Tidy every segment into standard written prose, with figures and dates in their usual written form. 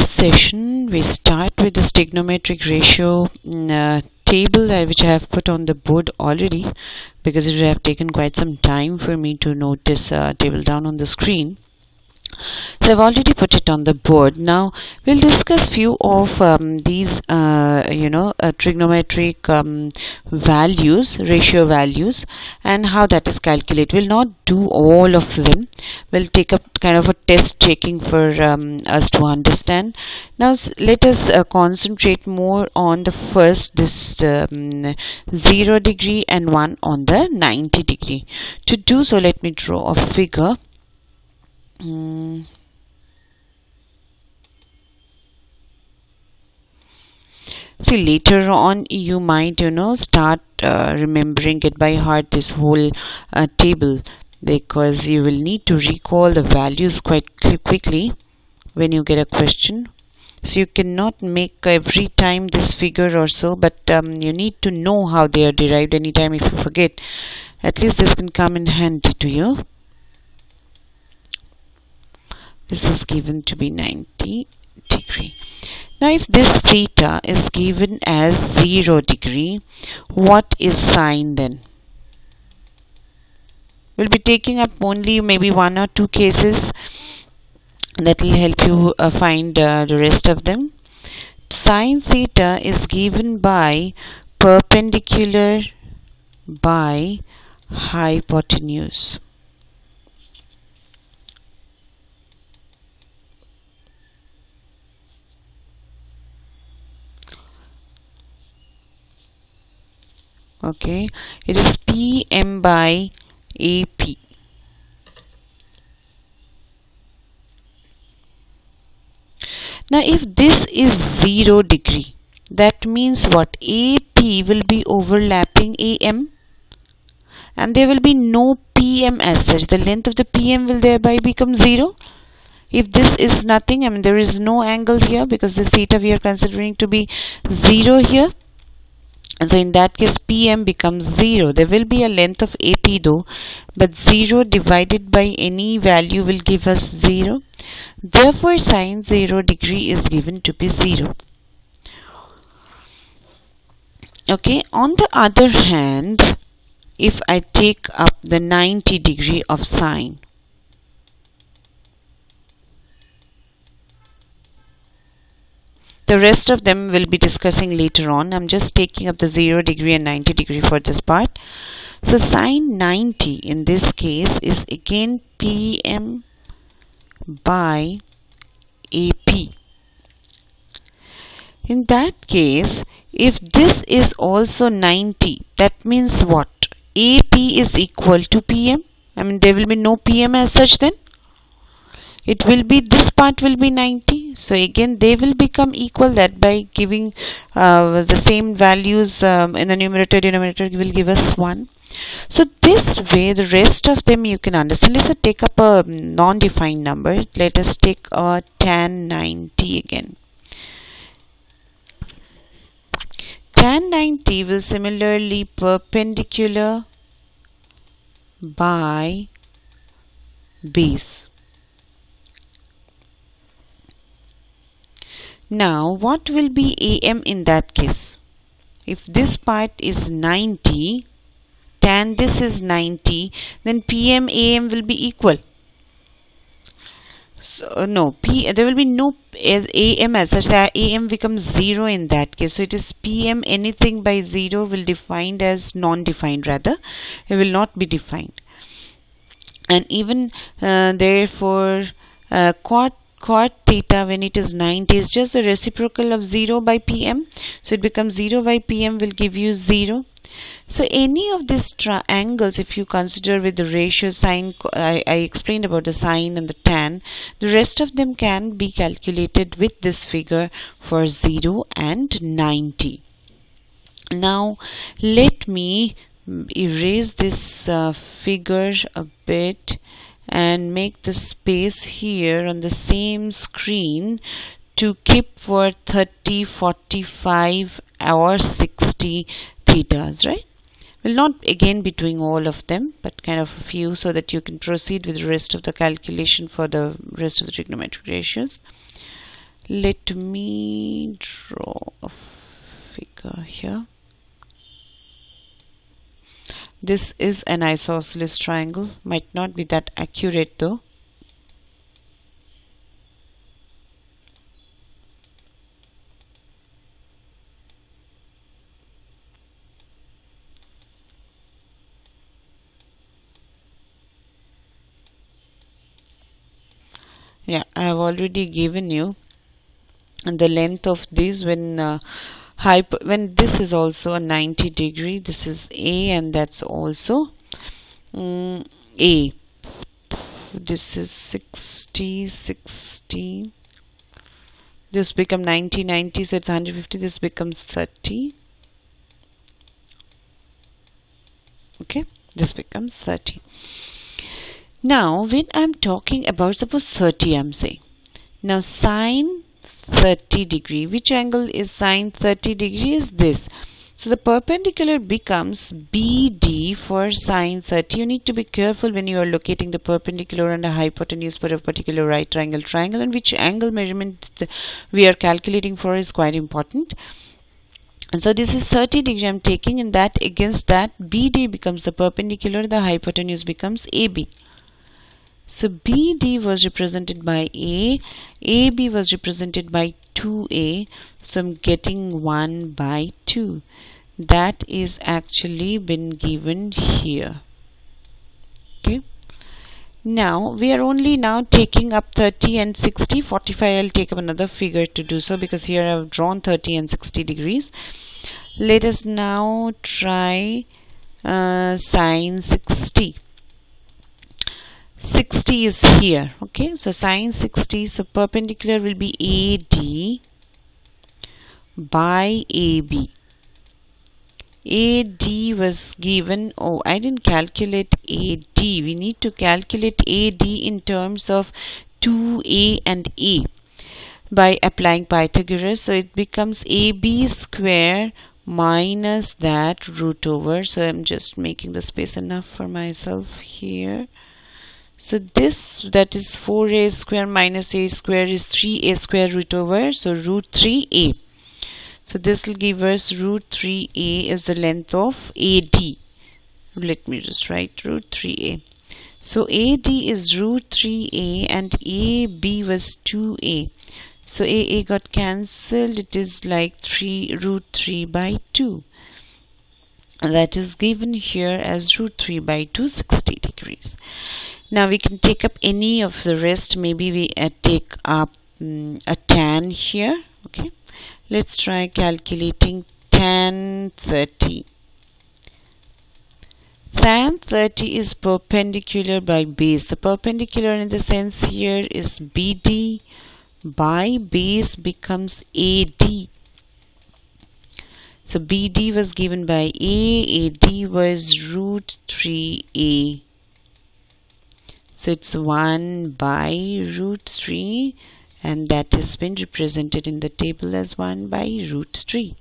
this session we start with this trigonometric ratio table which I have put on the board already, because it would have taken quite some time for me to note this table down on the screen. So I've already put it on the board. Now we'll discuss few of these trigonometric values, ratio values, and how that is calculated. We'll not do all of them. We'll take up kind of a test checking for us to understand. Now let us concentrate more on the first, this 0 degree, and one on the 90 degree. To do so, let me draw a figure. See, later on you might start remembering it by heart, this whole table, because you will need to recall the values quite quickly when you get a question. So you cannot make every time this figure or so, but you need to know how they are derived. Anytime if you forget, at least this can come in handy to you. This is given to be 90 degree. Now if this theta is given as 0 degree, what is sine then? We'll be taking up only maybe one or two cases that will help you find the rest of them. Sine theta is given by perpendicular by hypotenuse. Okay, it is PM by AP. Now if this is 0 degree, that means what? AP will be overlapping AM, and there will be no PM as such. The length of the PM will thereby become 0. If this is nothing, I mean there is no angle here, because this theta we are considering to be 0 here. And so in that case PM becomes 0. There will be a length of AP though, but 0 divided by any value will give us 0. Therefore sine 0 degree is given to be 0. Okay, on the other hand, if I take up the 90 degree of sine, the rest of them will be discussing later on. I'm just taking up the 0 degree and 90 degree for this part. So sine 90 in this case is again PM by AP. In that case, if this is also 90, that means what? AP is equal to PM. I mean there will be no PM as such then. It will be, this part will be 90, so again they will become equal, that by giving the same values in the numerator denominator will give us 1. So this way the rest of them you can understand. Let's take up a non-defined number. Let us take a tan 90 again. Tan 90 will similarly perpendicular by base. Now what will be AM in that case? If this part is 90, tan this is 90, then PM AM will be equal. So no, there will be no AM as such. AM becomes 0 in that case. So it is PM anything by 0 will defined as non-defined, rather it will not be defined. And even therefore cot theta when it is 90 is just the reciprocal of 0 by PM. So it becomes 0 by PM will give you 0. So any of these angles, if you consider with the ratio sine, I explained about the sine and the tan, the rest of them can be calculated with this figure for 0 and 90. Now let me erase this figure a bit and make the space here on the same screen to keep for 30, 45 or 60 thetas, right? We'll not again be doing all of them, but kind of a few so that you can proceed with the rest of the calculation for the rest of the trigonometric ratios. Let me draw a figure here. This is an isosceles triangle, might not be that accurate though. Yeah, I have already given you the length of this when when this is also a 90 degree. This is A and that's also A. This is 60, 60. This become 90, 90, so it's 150. This becomes 30. Okay, this becomes 30. Now, when I'm talking about, suppose 30 I'm saying. Now, sine 30 degree. Which angle is sine 30 degree? Is this. So, the perpendicular becomes BD for sine 30. You need to be careful when you are locating the perpendicular and the hypotenuse for a particular right triangle, and which angle measurement we are calculating for is quite important. And so this is 30 degree I'm taking, and that against that BD becomes the perpendicular, the hypotenuse becomes AB. So BD was represented by A, AB was represented by 2A, so I'm getting 1 by 2. That is actually been given here. Okay. Now we are only now taking up 30 and 60, 45 I'll take up another figure to do so, because here I've drawn 30 and 60 degrees. Let us now try sine 60. 60 is here. Okay, so sine 60, so perpendicular will be AD by AB. AD was given, oh, I didn't calculate AD. We need to calculate AD in terms of 2A and A by applying Pythagoras. So it becomes AB square minus that root over. So I'm just making the space enough for myself here. So this, that is 4A square minus A square, is 3A square root over. So root 3A. So this will give us root 3A is the length of AD. Let me just write root 3A. So AD is root 3A and AB was 2A. So AA got cancelled. It is like root 3 by 2. And that is given here as root 3 by 2, 60 degrees. Now we can take up any of the rest. Maybe we take up a tan here. Okay. Let's try calculating tan 30. Tan 30 is perpendicular by base. The perpendicular in the sense here is BD by base becomes AD. So BD was given by A, AD was root 3A. So it's 1 by root 3, and that has been represented in the table as 1 by root 3.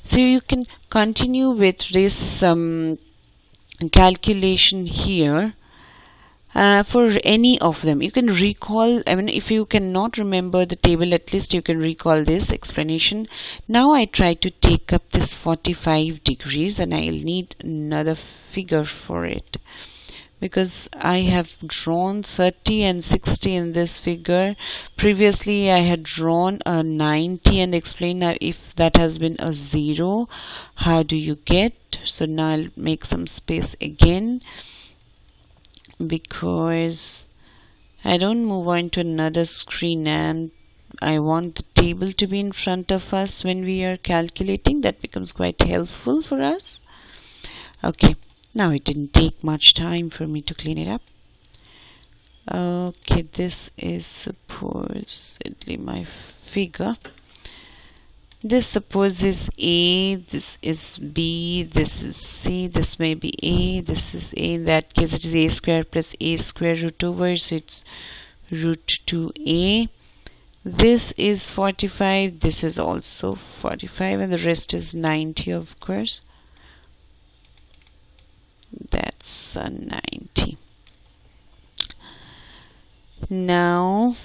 So you can continue with this calculation here for any of them. You can recall, I mean, if you cannot remember the table, at least you can recall this explanation. Now I try to take up this 45 degrees and I'll need another figure for it, because I have drawn 30 and 60 in this figure. Previously I had drawn a 90 and explained now if that has been a 0, how do you get? So now I'll make some space again, because I don't move on to another screen and I want the table to be in front of us when we are calculating. That becomes quite helpful for us. Okay. Now it didn't take much time for me to clean it up. Okay, this is supposedly my figure. This suppose is A, this is B, this is C, this may be A, this is A. In that case it is A square plus A square root over, so it's root 2A. This is 45, this is also 45, and the rest is 90, of course. That's a 90. Now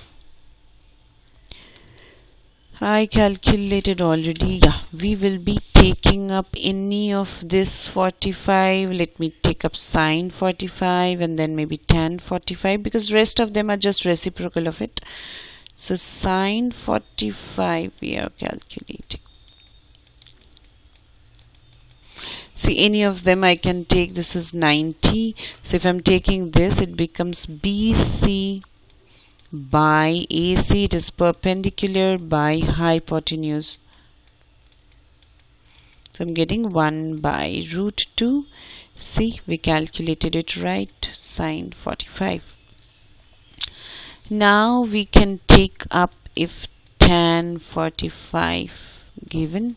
I calculated already. Yeah, we will be taking up any of this 45. Let me take up sine 45 and then maybe tan 45, because rest of them are just reciprocal of it. So sine 45 we are calculating. See, any of them I can take. This is 90. So if I'm taking this, it becomes BC by AC. It is perpendicular by hypotenuse. So I'm getting 1 by root 2. See, we calculated it right. Sine 45. Now we can take up if tan 45 given.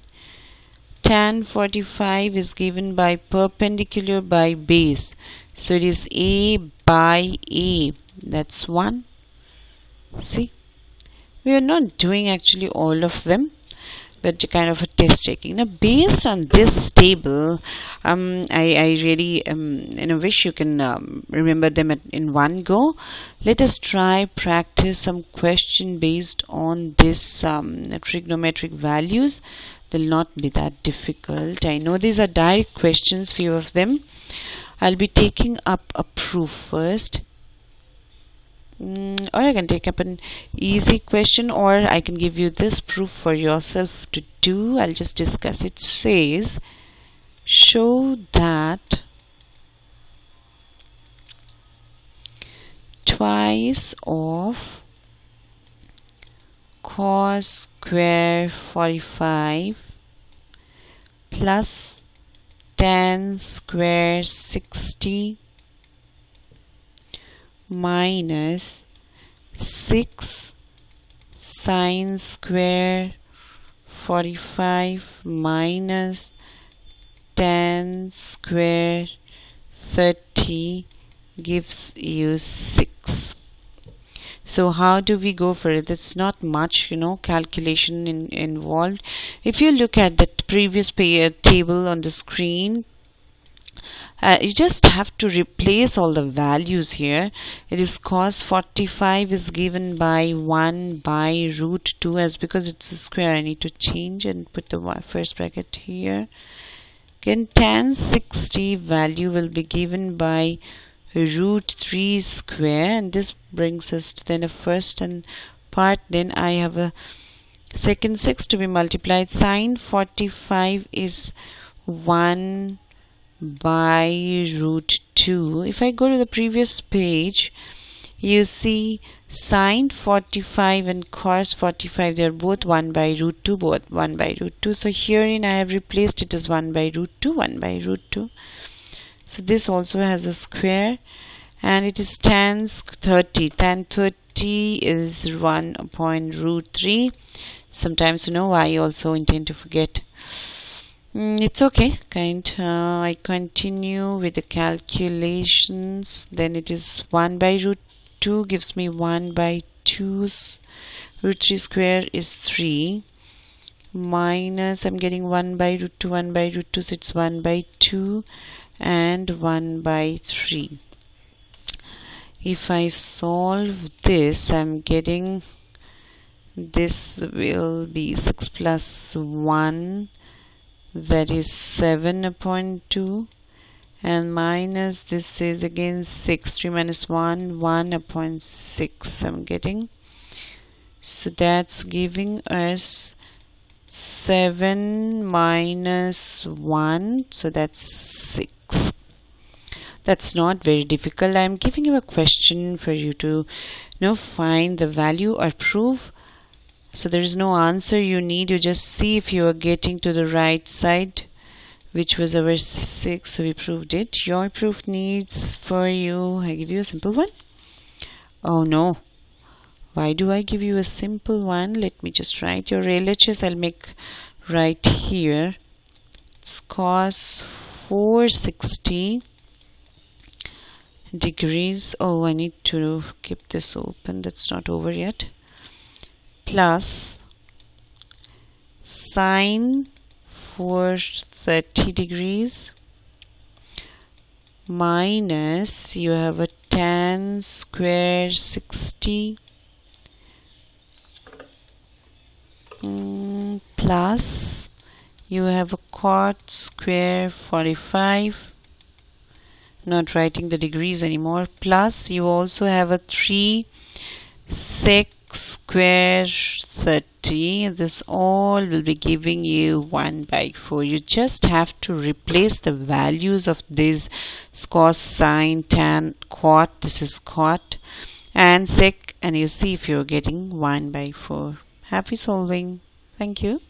Tan 45 is given by perpendicular by base. So it is A by A. That's 1. See, we are not doing actually all of them, but kind of a test checking. Now based on this table, I really wish you can remember them in one go. Let us try practice some question based on this trigonometric values. They'll not be that difficult. I know these are direct questions, few of them. I'll be taking up a proof first. Or I can take up an easy question, or I can give you this proof for yourself to do. I'll just discuss. It says, show that twice of cos square 45 plus tan square 60 minus 6 sine square 45 minus tan square 30 gives you 6. So how do we go for it? It's not much, calculation involved. If you look at that previous table on the screen, you just have to replace all the values here. It is cos 45 is given by 1 by root 2, as because it's a square I need to change and put the first bracket here. Again, tan 60 value will be given by root 3 square, and this brings us to then a first and part. Then I have a second 6 to be multiplied. Sine 45 is 1 by root 2. If I go to the previous page, you see sine 45 and cos 45, they are both 1 by root 2, both 1 by root 2. So herein I have replaced it as 1 by root 2, 1 by root 2. So this also has a square, and it is tan 30. Tan 30 is 1 upon root 3. Sometimes I also intend to forget. It's okay, I continue with the calculations. Then it is 1 by root 2 gives me 1 by 2. Root 3 square is 3 minus, I'm getting 1 by root 2, 1 by root 2, so it's 1 by 2 and 1 by 3. If I solve this, I'm getting, this will be 6 plus 1, that is 7 upon 2, and minus this is again 6, 3 minus 1, 1 upon 6 I'm getting. So that's giving us 7 minus 1, so that's 6. That's not very difficult. I'm giving you a question for you to find the value or prove. So there is no answer you need, you just see if you are getting to the right side, which was our 6, so we proved it. Your proof needs for you, I give you a simple one. Oh no, why do I give you a simple one? Let me just write your LHS. I'll make right here. It's cos 460 degrees. Oh, I need to keep this open, that's not over yet. Plus sine 430 degrees minus, you have a tan square 60 plus you have a cot square 45, not writing the degrees anymore, plus you also have a 3 sec square 30. This all will be giving you 1/4. You just have to replace the values of these cos, sine, tan, cot. This is cot and sec, and you see if you're getting 1/4. Happy solving. Thank you.